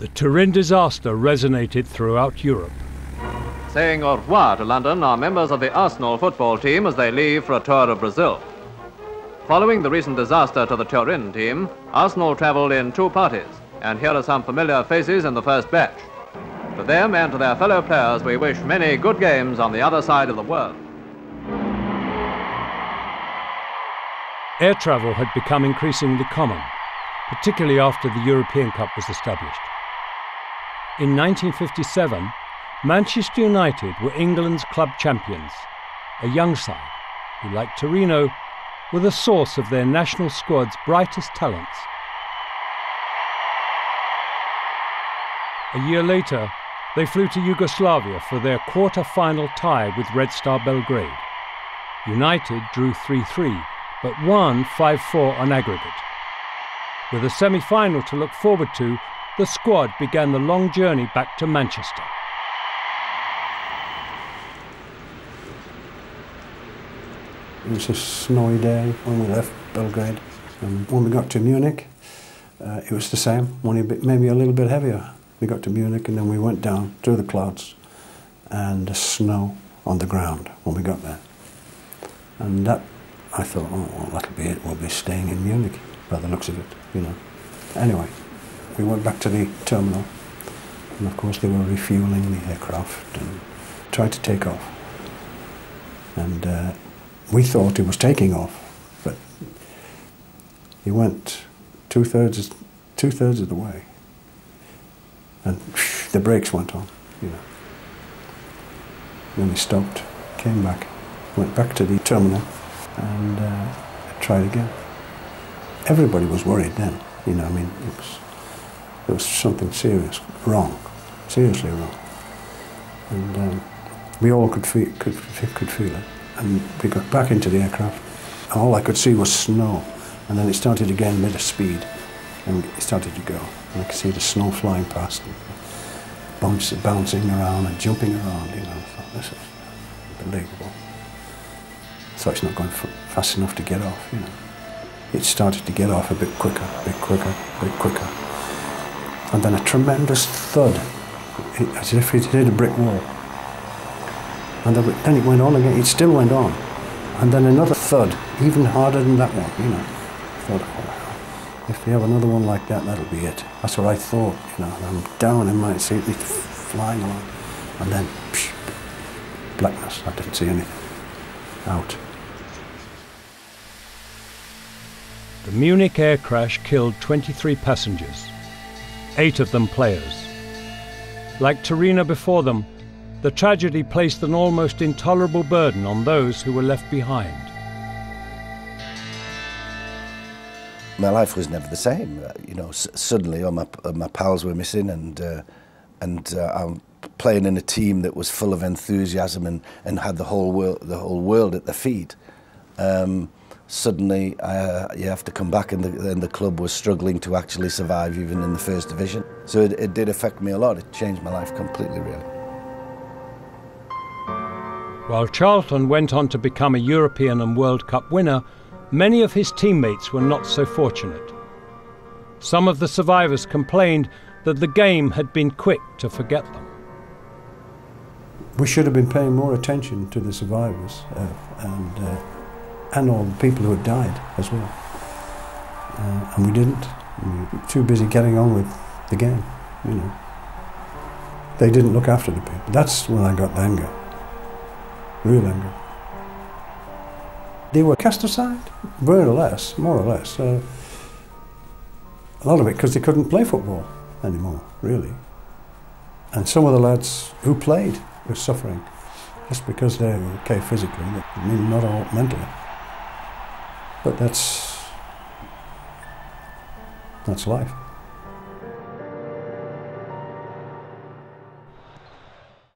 The Turin disaster resonated throughout Europe. Saying au revoir to London are members of the Arsenal football team as they leave for a tour of Brazil. Following the recent disaster to the Turin team, Arsenal travelled in two parties, and here are some familiar faces in the first batch. To them and to their fellow players, we wish many good games on the other side of the world. Air travel had become increasingly common, particularly after the European Cup was established. In 1957, Manchester United were England's club champions, a young side who, like Torino, were the source of their national squad's brightest talents. A year later, they flew to Yugoslavia for their quarter-final tie with Red Star Belgrade. United drew 3-3, but won 5-4 on aggregate. With a semi-final to look forward to, the squad began the long journey back to Manchester. It was a snowy day when we left Belgrade, and when we got to Munich, it was the same, only maybe a little bit heavier. We got to Munich and then we went down through the clouds and the snow on the ground when we got there. And that, I thought, oh, well, that'll be it, we'll be staying in Munich by the looks of it, you know. Anyway, we went back to the terminal, and of course they were refueling the aircraft and tried to take off. And we thought he was taking off, but he went two-thirds of the way. And the brakes went on, you know. Then he stopped, came back, went back to the terminal, and tried again. Everybody was worried then, you know. I mean, there was something seriously wrong. And we all could feel it. And we got back into the aircraft. All I could see was snow, and then it started again mid of speed, and it started to go. And I could see the snow flying past, and bouncing around and jumping around. You know, I thought, this is unbelievable. So it's not going fast enough to get off. You know, it started to get off a bit quicker, and then a tremendous thud, as if it hit a brick wall. And then it went on again, it still went on. And then another thud, even harder than that one, you know. I thought, oh, if we have another one like that, that'll be it. That's what I thought, you know. And I'm down in my seat, it's flying along. And then, psh, blackness, I didn't see anything. Out. The Munich air crash killed 23 passengers, 8 of them players. Like Torino before them, the tragedy placed an almost intolerable burden on those who were left behind. My life was never the same. You know, suddenly all my pals were missing, and I'm playing in a team that was full of enthusiasm and had the whole world at their feet. Suddenly, you have to come back, and the club was struggling to actually survive even in the first division. So it did affect me a lot. It changed my life completely, really. While Charlton went on to become a European and World Cup winner, many of his teammates were not so fortunate. Some of the survivors complained that the game had been quick to forget them. We should have been paying more attention to the survivors and all the people who had died as well. And we didn't. We were too busy getting on with the game, you know. They didn't look after the people. That's when I got the anger. Real anger. They were cast aside, more or less. A lot of it because they couldn't play football anymore, really. And some of the lads who played were suffering just because they were okay physically, I mean, not all mentally. But that's life.